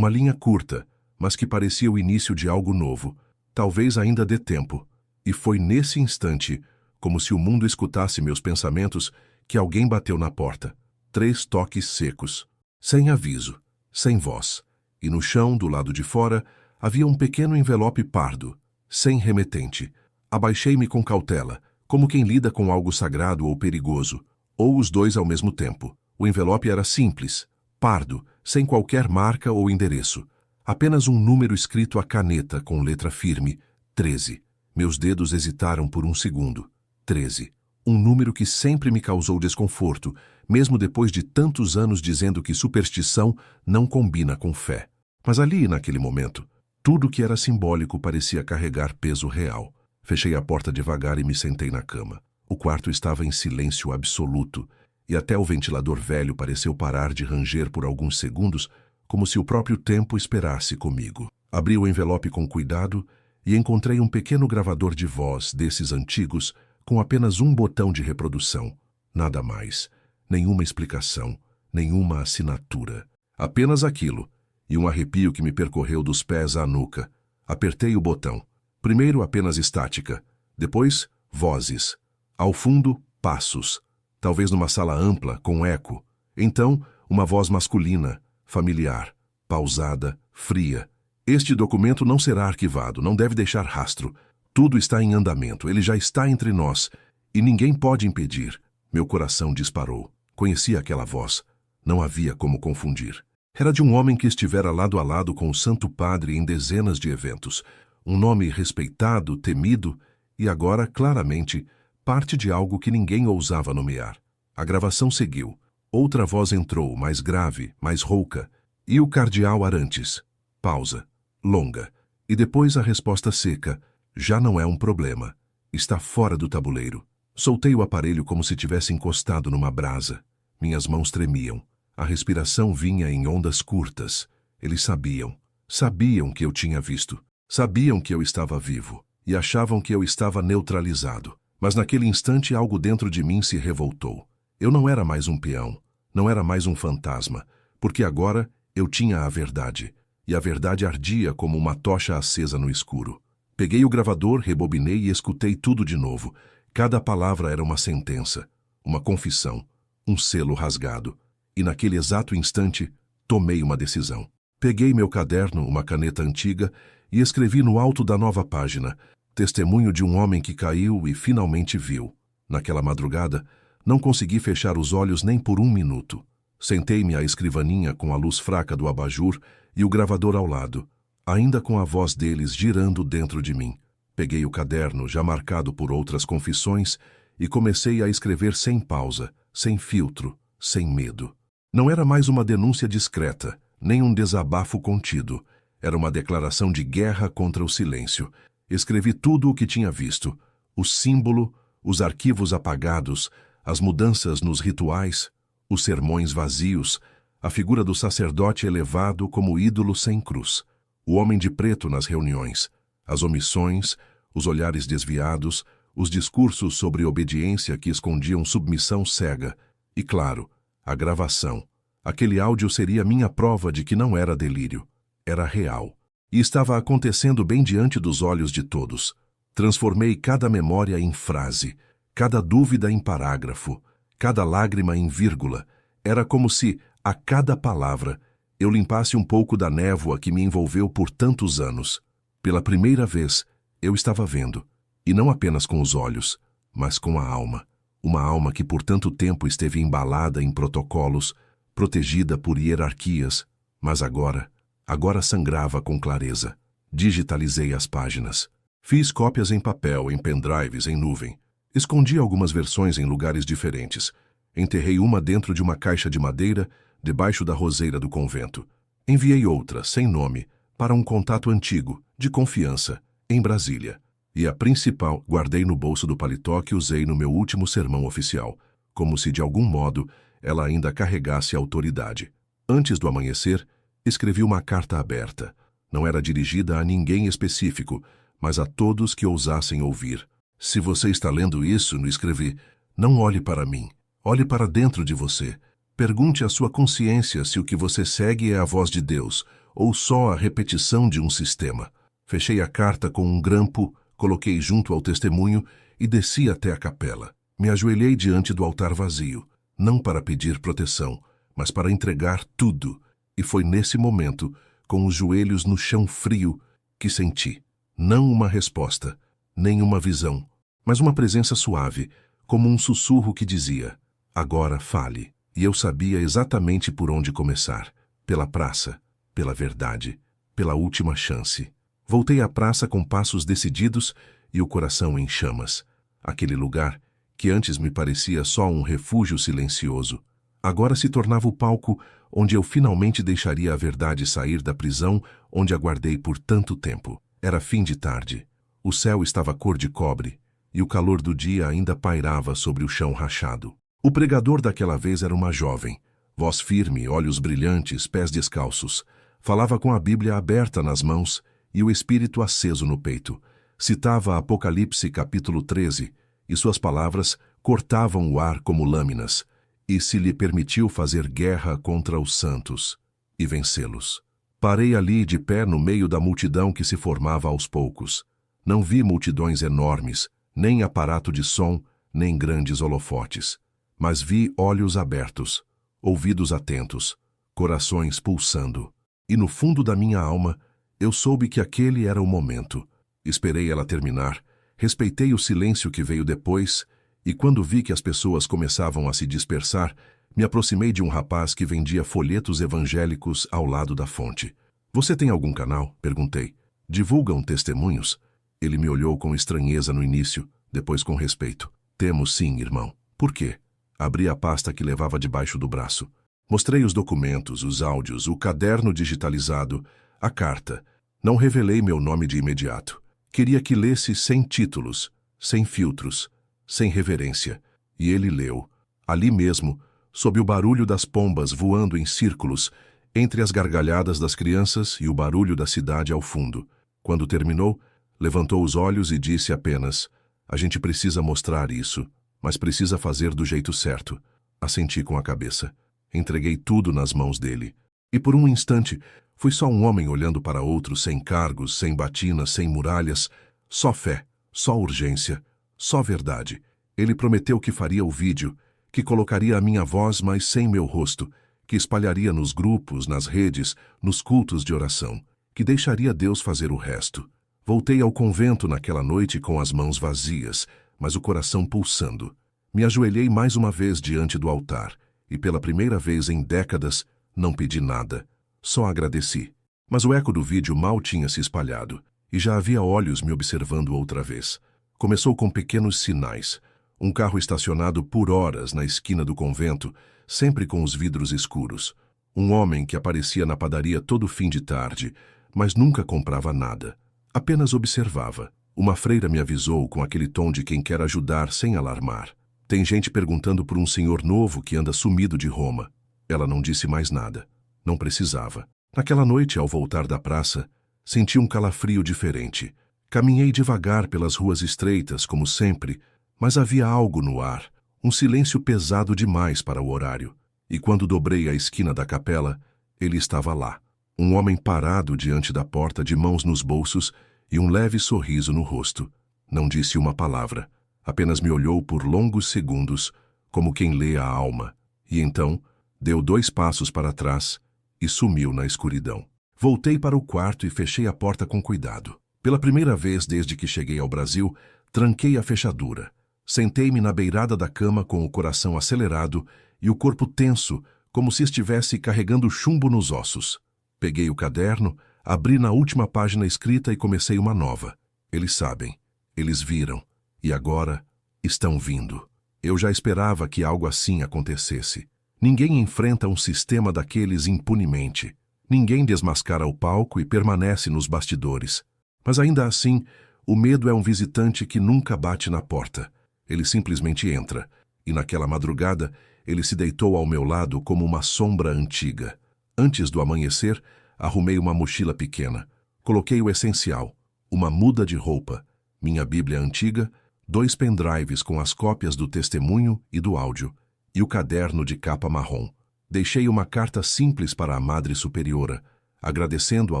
curta, mas que parecia o início de algo novo. Talvez ainda dê tempo. E foi nesse instante, como se o mundo escutasse meus pensamentos, que alguém bateu na porta. 3 toques secos, sem aviso, sem voz. E no chão, do lado de fora, havia um pequeno envelope pardo, sem remetente. Abaixei-me com cautela, como quem lida com algo sagrado ou perigoso, ou os dois ao mesmo tempo. O envelope era simples, pardo, sem qualquer marca ou endereço. Apenas um número escrito à caneta com letra firme, 13. Meus dedos hesitaram por um segundo. 13. Um número que sempre me causou desconforto, mesmo depois de tantos anos dizendo que superstição não combina com fé. Mas ali, naquele momento, tudo que era simbólico parecia carregar peso real. Fechei a porta devagar e me sentei na cama. O quarto estava em silêncio absoluto, e até o ventilador velho pareceu parar de ranger por alguns segundos, como se o próprio tempo esperasse comigo. Abri o envelope com cuidado e encontrei um pequeno gravador de voz desses antigos, com apenas um botão de reprodução. Nada mais. Nenhuma explicação, nenhuma assinatura. Apenas aquilo, e um arrepio que me percorreu dos pés à nuca. Apertei o botão. Primeiro apenas estática, depois vozes. Ao fundo, passos. Talvez numa sala ampla, com eco. Então, uma voz masculina, familiar, pausada, fria. Este documento não será arquivado, não deve deixar rastro. Tudo está em andamento, ele já está entre nós, e ninguém pode impedir. Meu coração disparou. Conhecia aquela voz. Não havia como confundir. Era de um homem que estivera lado a lado com o Santo Padre em dezenas de eventos. Um nome respeitado, temido e agora, claramente, parte de algo que ninguém ousava nomear. A gravação seguiu. Outra voz entrou, mais grave, mais rouca. E o cardeal Arantes. Pausa. Longa. E depois a resposta seca. Já não é um problema. Está fora do tabuleiro. Soltei o aparelho como se tivesse encostado numa brasa. Minhas mãos tremiam. A respiração vinha em ondas curtas. Eles sabiam. Sabiam que eu tinha visto. Sabiam que eu estava vivo. E achavam que eu estava neutralizado. Mas naquele instante algo dentro de mim se revoltou. Eu não era mais um peão. Não era mais um fantasma. Porque agora eu tinha a verdade. E a verdade ardia como uma tocha acesa no escuro. Peguei o gravador, rebobinei e escutei tudo de novo. Cada palavra era uma sentença, uma confissão, um selo rasgado. E naquele exato instante, tomei uma decisão. Peguei meu caderno, uma caneta antiga, e escrevi no alto da nova página, testemunho de um homem que caiu e finalmente viu. Naquela madrugada, não consegui fechar os olhos nem por um minuto. Sentei-me à escrivaninha com a luz fraca do abajur e o gravador ao lado, ainda com a voz deles girando dentro de mim. Peguei o caderno, já marcado por outras confissões, e comecei a escrever sem pausa, sem filtro, sem medo. Não era mais uma denúncia discreta, nem um desabafo contido. Era uma declaração de guerra contra o silêncio. Escrevi tudo o que tinha visto. O símbolo, os arquivos apagados, as mudanças nos rituais, os sermões vazios, a figura do sacerdote elevado como ídolo sem cruz, o homem de preto nas reuniões, as omissões, os olhares desviados, os discursos sobre obediência que escondiam submissão cega e, claro, a gravação. Aquele áudio seria minha prova de que não era delírio, era real. E estava acontecendo bem diante dos olhos de todos. Transformei cada memória em frase, cada dúvida em parágrafo, cada lágrima em vírgula. Era como se, a cada palavra, eu limpasse um pouco da névoa que me envolveu por tantos anos. Pela primeira vez, eu estava vendo, e não apenas com os olhos, mas com a alma. Uma alma que por tanto tempo esteve embalada em protocolos, protegida por hierarquias, mas agora sangrava com clareza. Digitalizei as páginas. Fiz cópias em papel, em pendrives, em nuvem. Escondi algumas versões em lugares diferentes. Enterrei uma dentro de uma caixa de madeira, debaixo da roseira do convento. Enviei outra, sem nome, para um contato antigo, de confiança, em Brasília. E a principal guardei no bolso do paletó que usei no meu último sermão oficial, como se de algum modo ela ainda carregasse autoridade. Antes do amanhecer, escrevi uma carta aberta. Não era dirigida a ninguém específico, mas a todos que ousassem ouvir. Se você está lendo isso, escrevi, não olhe para mim, olhe para dentro de você. Pergunte à sua consciência se o que você segue é a voz de Deus, ou só a repetição de um sistema. Fechei a carta com um grampo, coloquei junto ao testemunho e desci até a capela. Me ajoelhei diante do altar vazio, não para pedir proteção, mas para entregar tudo. E foi nesse momento, com os joelhos no chão frio, que senti, não uma resposta, nem uma visão, mas uma presença suave, como um sussurro que dizia, agora fale. E eu sabia exatamente por onde começar, pela praça, pela verdade, pela última chance. Voltei à praça com passos decididos e o coração em chamas. Aquele lugar, que antes me parecia só um refúgio silencioso, agora se tornava o palco onde eu finalmente deixaria a verdade sair da prisão onde aguardei por tanto tempo. Era fim de tarde. O céu estava cor de cobre e o calor do dia ainda pairava sobre o chão rachado. O pregador daquela vez era uma jovem, voz firme, olhos brilhantes, pés descalços. Falava com a Bíblia aberta nas mãos e o espírito aceso no peito. Citava Apocalipse capítulo 13 e suas palavras cortavam o ar como lâminas. E se lhe permitiu fazer guerra contra os santos e vencê-los. Parei ali de pé no meio da multidão que se formava aos poucos. Não vi multidões enormes, nem aparato de som, nem grandes holofotes. Mas vi olhos abertos, ouvidos atentos, corações pulsando. E no fundo da minha alma, eu soube que aquele era o momento. Esperei ela terminar, respeitei o silêncio que veio depois, e quando vi que as pessoas começavam a se dispersar, Me aproximei de um rapaz que vendia folhetos evangélicos ao lado da fonte. Você tem algum canal? Perguntei. Divulgam testemunhos? Ele me olhou com estranheza no início, depois com respeito. Temos sim, irmão. Por quê? Abri a pasta que levava debaixo do braço. Mostrei os documentos, os áudios, o caderno digitalizado, a carta. Não revelei meu nome de imediato. Queria que lesse sem títulos, sem filtros, sem reverência. E ele leu. Ali mesmo, sob o barulho das pombas voando em círculos, entre as gargalhadas das crianças e o barulho da cidade ao fundo. Quando terminou, levantou os olhos e disse apenas: a gente precisa mostrar isso, mas precisa fazer do jeito certo. Assenti com a cabeça. Entreguei tudo nas mãos dele. E por um instante, fui só um homem olhando para outro, sem cargos, sem batinas, sem muralhas. Só fé, só urgência, só verdade. Ele prometeu que faria o vídeo, que colocaria a minha voz, mas sem meu rosto, que espalharia nos grupos, nas redes, nos cultos de oração, que deixaria Deus fazer o resto. Voltei ao convento naquela noite com as mãos vazias, mas o coração pulsando. Me ajoelhei mais uma vez diante do altar, e pela primeira vez em décadas, não pedi nada. Só agradeci. Mas o eco do vídeo mal tinha se espalhado, e já havia olhos me observando outra vez. Começou com pequenos sinais. Um carro estacionado por horas na esquina do convento, sempre com os vidros escuros. Um homem que aparecia na padaria todo fim de tarde, mas nunca comprava nada. Apenas observava. Uma freira me avisou com aquele tom de quem quer ajudar sem alarmar. Tem gente perguntando por um senhor novo que anda sumido de Roma. Ela não disse mais nada. Não precisava. Naquela noite, ao voltar da praça, senti um calafrio diferente. Caminhei devagar pelas ruas estreitas, como sempre, mas havia algo no ar, um silêncio pesado demais para o horário. E quando dobrei a esquina da capela, ele estava lá. Um homem parado diante da porta, de mãos nos bolsos e um leve sorriso no rosto. Não disse uma palavra. Apenas me olhou por longos segundos, como quem lê a alma, e então deu 2 passos para trás e sumiu na escuridão. Voltei para o quarto e fechei a porta com cuidado. Pela primeira vez desde que cheguei ao Brasil, tranquei a fechadura. Sentei-me na beirada da cama com o coração acelerado e o corpo tenso, como se estivesse carregando chumbo nos ossos. Peguei o caderno, abri na última página escrita e comecei uma nova. Eles sabem, eles viram. E agora estão vindo. Eu já esperava que algo assim acontecesse. Ninguém enfrenta um sistema daqueles impunemente. Ninguém desmascara o palco e permanece nos bastidores. Mas ainda assim, o medo é um visitante que nunca bate na porta. Ele simplesmente entra. E naquela madrugada, ele se deitou ao meu lado como uma sombra antiga. Antes do amanhecer, arrumei uma mochila pequena. Coloquei o essencial, uma muda de roupa, minha Bíblia antiga, 2 pendrives com as cópias do testemunho e do áudio, e o caderno de capa marrom. Deixei uma carta simples para a Madre Superiora, agradecendo a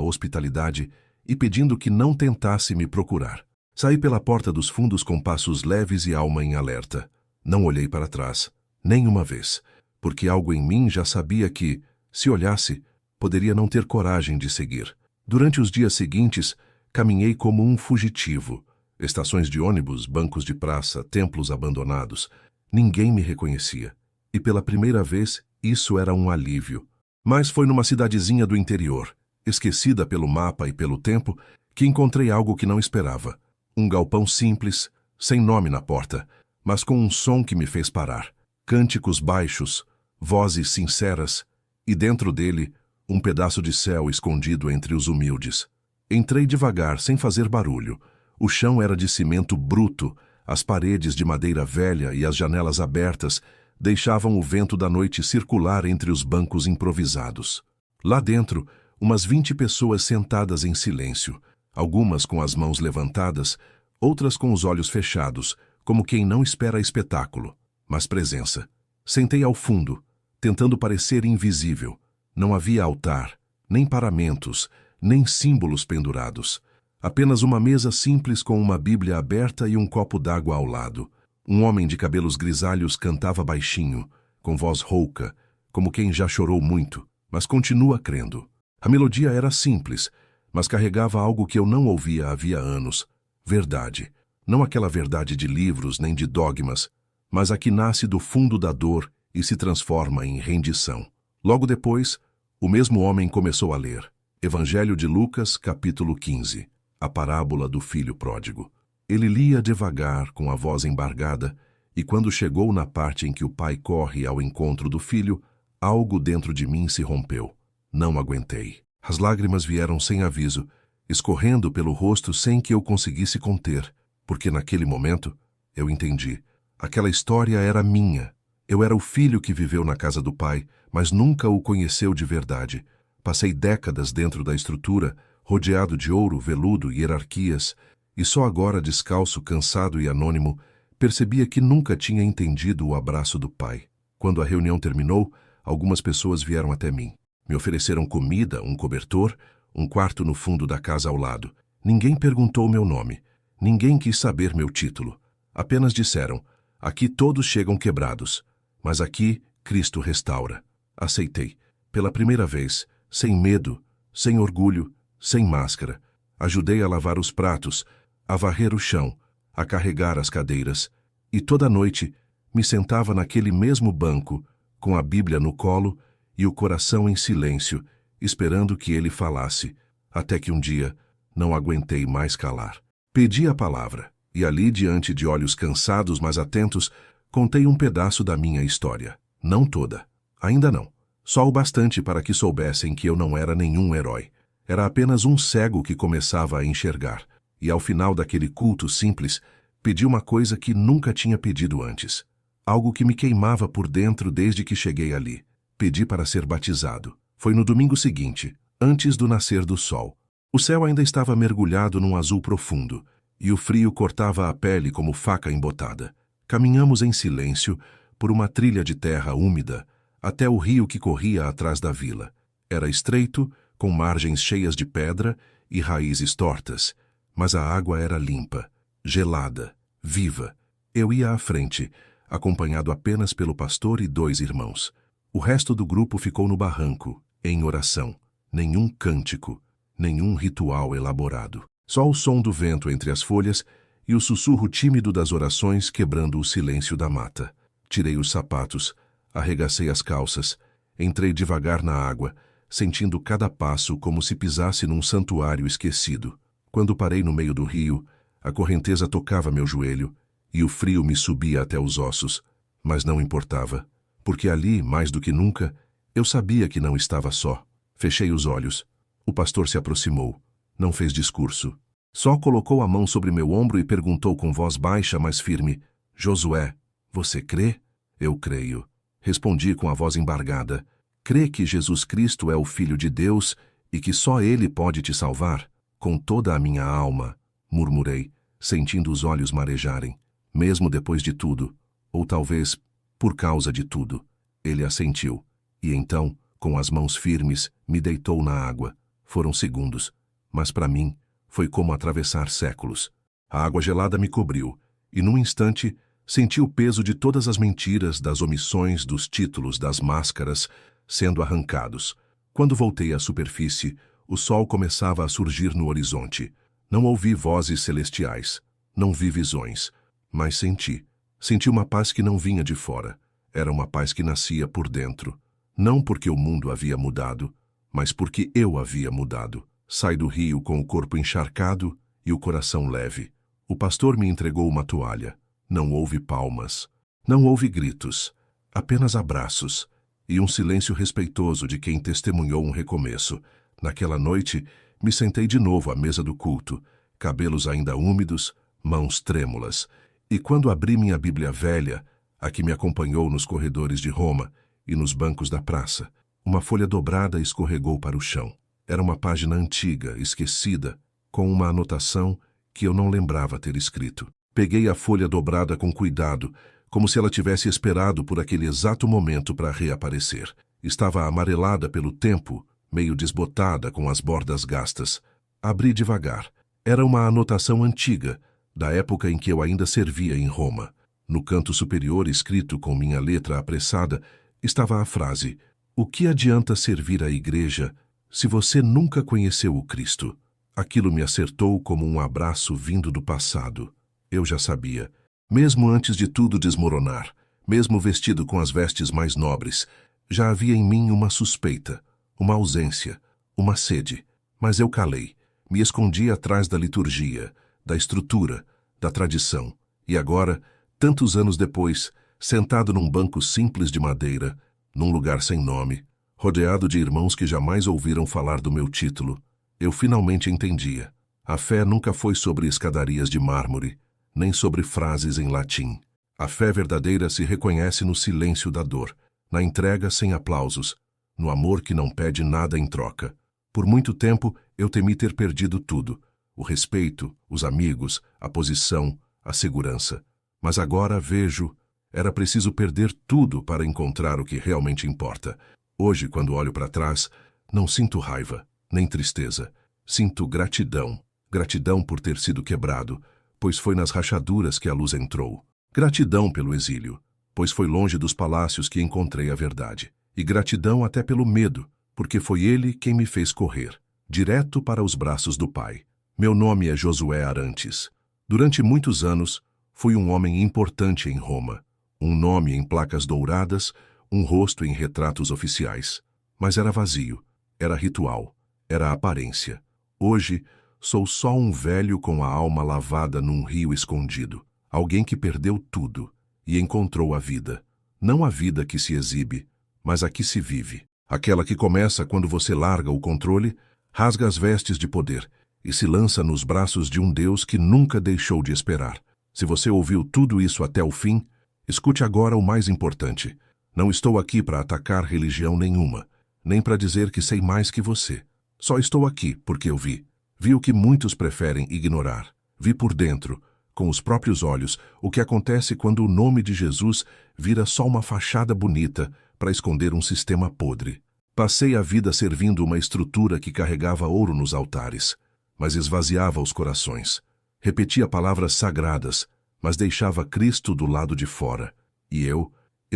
hospitalidade e pedindo que não tentasse me procurar. Saí pela porta dos fundos com passos leves e alma em alerta. Não olhei para trás, nem uma vez, porque algo em mim já sabia que, se olhasse, poderia não ter coragem de seguir. Durante os dias seguintes, caminhei como um fugitivo. Estações de ônibus, bancos de praça, templos abandonados. Ninguém me reconhecia. E pela primeira vez, isso era um alívio. Mas foi numa cidadezinha do interior, esquecida pelo mapa e pelo tempo, que encontrei algo que não esperava. Um galpão simples, sem nome na porta, mas com um som que me fez parar. Cânticos baixos, vozes sinceras, e dentro dele, um pedaço de céu escondido entre os humildes. Entrei devagar, sem fazer barulho. O chão era de cimento bruto, as paredes de madeira velha e as janelas abertas deixavam o vento da noite circular entre os bancos improvisados. Lá dentro, umas 20 pessoas sentadas em silêncio, algumas com as mãos levantadas, outras com os olhos fechados, como quem não espera espetáculo, mas presença. Sentei ao fundo, tentando parecer invisível. Não havia altar, nem paramentos, nem símbolos pendurados. Apenas uma mesa simples com uma Bíblia aberta e um copo d'água ao lado. Um homem de cabelos grisalhos cantava baixinho, com voz rouca, como quem já chorou muito, mas continua crendo. A melodia era simples, mas carregava algo que eu não ouvia havia anos. Verdade. Não aquela verdade de livros nem de dogmas, mas a que nasce do fundo da dor e se transforma em rendição. Logo depois, o mesmo homem começou a ler Evangelho de Lucas, capítulo 15, a parábola do filho pródigo. Ele lia devagar, com a voz embargada, e quando chegou na parte em que o pai corre ao encontro do filho, algo dentro de mim se rompeu. Não aguentei. As lágrimas vieram sem aviso, escorrendo pelo rosto sem que eu conseguisse conter, porque naquele momento eu entendi. Aquela história era minha. Eu era o filho que viveu na casa do pai, mas nunca o conheceu de verdade. Passei décadas dentro da estrutura, rodeado de ouro, veludo e hierarquias, e só agora, descalço, cansado e anônimo, percebia que nunca tinha entendido o abraço do pai. Quando a reunião terminou, algumas pessoas vieram até mim. Me ofereceram comida, um cobertor, um quarto no fundo da casa ao lado. Ninguém perguntou meu nome. Ninguém quis saber meu título. Apenas disseram: aqui todos chegam quebrados, mas aqui Cristo restaura. Aceitei. Pela primeira vez, sem medo, sem orgulho, sem máscara. Ajudei a lavar os pratos, a varrer o chão, a carregar as cadeiras, e toda noite me sentava naquele mesmo banco, com a Bíblia no colo e o coração em silêncio, esperando que ele falasse, até que um dia não aguentei mais calar. Pedi a palavra, e ali, diante de olhos cansados mas atentos, contei um pedaço da minha história. Não toda. Ainda não. Só o bastante para que soubessem que eu não era nenhum herói. Era apenas um cego que começava a enxergar. E ao final daquele culto simples, pedi uma coisa que nunca tinha pedido antes. Algo que me queimava por dentro desde que cheguei ali. Pedi para ser batizado. Foi no domingo seguinte, antes do nascer do sol. O céu ainda estava mergulhado num azul profundo, e o frio cortava a pele como faca embotada. Caminhamos em silêncio por uma trilha de terra úmida até o rio que corria atrás da vila. Era estreito, com margens cheias de pedra e raízes tortas, mas a água era limpa, gelada, viva. Eu ia à frente, acompanhado apenas pelo pastor e 2 irmãos. O resto do grupo ficou no barranco, em oração. Nenhum cântico, nenhum ritual elaborado. Só o som do vento entre as folhas e o sussurro tímido das orações quebrando o silêncio da mata. Tirei os sapatos, arregacei as calças, entrei devagar na água, sentindo cada passo como se pisasse num santuário esquecido. Quando parei no meio do rio, a correnteza tocava meu joelho e o frio me subia até os ossos, mas não importava, porque ali, mais do que nunca, eu sabia que não estava só. Fechei os olhos. O pastor se aproximou. Não fez discurso. Só colocou a mão sobre meu ombro e perguntou com voz baixa, mas firme: Josué, você crê? Eu creio. Respondi com a voz embargada. Crê que Jesus Cristo é o Filho de Deus e que só Ele pode te salvar? Com toda a minha alma, murmurei, sentindo os olhos marejarem. Mesmo depois de tudo, ou talvez por causa de tudo, ele assentiu. E então, com as mãos firmes, me deitou na água. Foram segundos, mas para mim foi como atravessar séculos. A água gelada me cobriu, e num instante senti o peso de todas as mentiras, das omissões, dos títulos, das máscaras, sendo arrancados. Quando voltei à superfície, o sol começava a surgir no horizonte. Não ouvi vozes celestiais, não vi visões, mas senti. Senti uma paz que não vinha de fora. Era uma paz que nascia por dentro. Não porque o mundo havia mudado, mas porque eu havia mudado. Saí do rio com o corpo encharcado e o coração leve. O pastor me entregou uma toalha. Não houve palmas. Não houve gritos. Apenas abraços. E um silêncio respeitoso de quem testemunhou um recomeço. Naquela noite, me sentei de novo à mesa do culto, cabelos ainda úmidos, mãos trêmulas. E quando abri minha Bíblia velha, a que me acompanhou nos corredores de Roma e nos bancos da praça, uma folha dobrada escorregou para o chão. Era uma página antiga, esquecida, com uma anotação que eu não lembrava ter escrito. Peguei a folha dobrada com cuidado, como se ela tivesse esperado por aquele exato momento para reaparecer. Estava amarelada pelo tempo, meio desbotada, com as bordas gastas. Abri devagar. Era uma anotação antiga, da época em que eu ainda servia em Roma. No canto superior, escrito com minha letra apressada, estava a frase: "O que adianta servir à igreja se você nunca conheceu o Cristo?" Aquilo me acertou como um abraço vindo do passado. Eu já sabia. Mesmo antes de tudo desmoronar, Mesmo vestido com as vestes mais nobres, já havia em mim uma suspeita, uma ausência, uma sede. Mas eu calei, me escondi atrás da liturgia, da estrutura, da tradição. E agora, tantos anos depois, sentado num banco simples de madeira, num lugar sem nome, rodeado de irmãos que jamais ouviram falar do meu título, eu finalmente entendia. A fé nunca foi sobre escadarias de mármore, nem sobre frases em latim. A fé verdadeira se reconhece no silêncio da dor, na entrega sem aplausos, no amor que não pede nada em troca. Por muito tempo, eu temi ter perdido tudo: o respeito, os amigos, a posição, a segurança. Mas agora vejo, era preciso perder tudo para encontrar o que realmente importa. Hoje, quando olho para trás, não sinto raiva, nem tristeza. Sinto gratidão. Gratidão por ter sido quebrado, pois foi nas rachaduras que a luz entrou. Gratidão pelo exílio, pois foi longe dos palácios que encontrei a verdade. E gratidão até pelo medo, porque foi ele quem me fez correr, direto para os braços do Pai. Meu nome é Josué Arantes. Durante muitos anos, fui um homem importante em Roma. Um nome em placas douradas, um rosto em retratos oficiais. Mas era vazio, era ritual, era aparência. Hoje, sou só um velho com a alma lavada num rio escondido. Alguém que perdeu tudo e encontrou a vida. Não a vida que se exibe, mas a que se vive. Aquela que começa quando você larga o controle, rasga as vestes de poder e se lança nos braços de um Deus que nunca deixou de esperar. Se você ouviu tudo isso até o fim, escute agora o mais importante. Não estou aqui para atacar religião nenhuma, nem para dizer que sei mais que você. Só estou aqui porque eu vi. Vi o que muitos preferem ignorar. Vi por dentro, com os próprios olhos, o que acontece quando o nome de Jesus vira só uma fachada bonita para esconder um sistema podre. Passei a vida servindo uma estrutura que carregava ouro nos altares, mas esvaziava os corações. Repetia palavras sagradas, mas deixava Cristo do lado de fora. E eu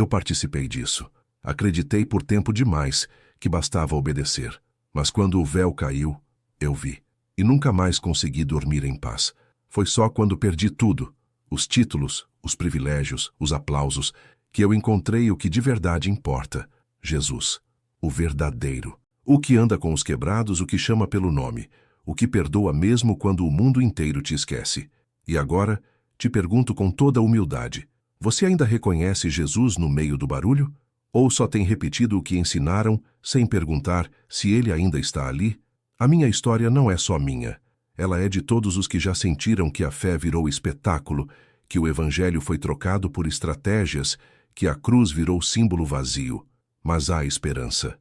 participei disso. Acreditei por tempo demais que bastava obedecer. Mas quando o véu caiu, eu vi. E nunca mais consegui dormir em paz. Foi só quando perdi tudo, os títulos, os privilégios, os aplausos, que eu encontrei o que de verdade importa: Jesus, o verdadeiro. O que anda com os quebrados, o que chama pelo nome, o que perdoa mesmo quando o mundo inteiro te esquece. E agora, te pergunto com toda humildade, você ainda reconhece Jesus no meio do barulho? Ou só tem repetido o que ensinaram, sem perguntar se ele ainda está ali? A minha história não é só minha. Ela é de todos os que já sentiram que a fé virou espetáculo, que o evangelho foi trocado por estratégias, que a cruz virou símbolo vazio. Mas há esperança.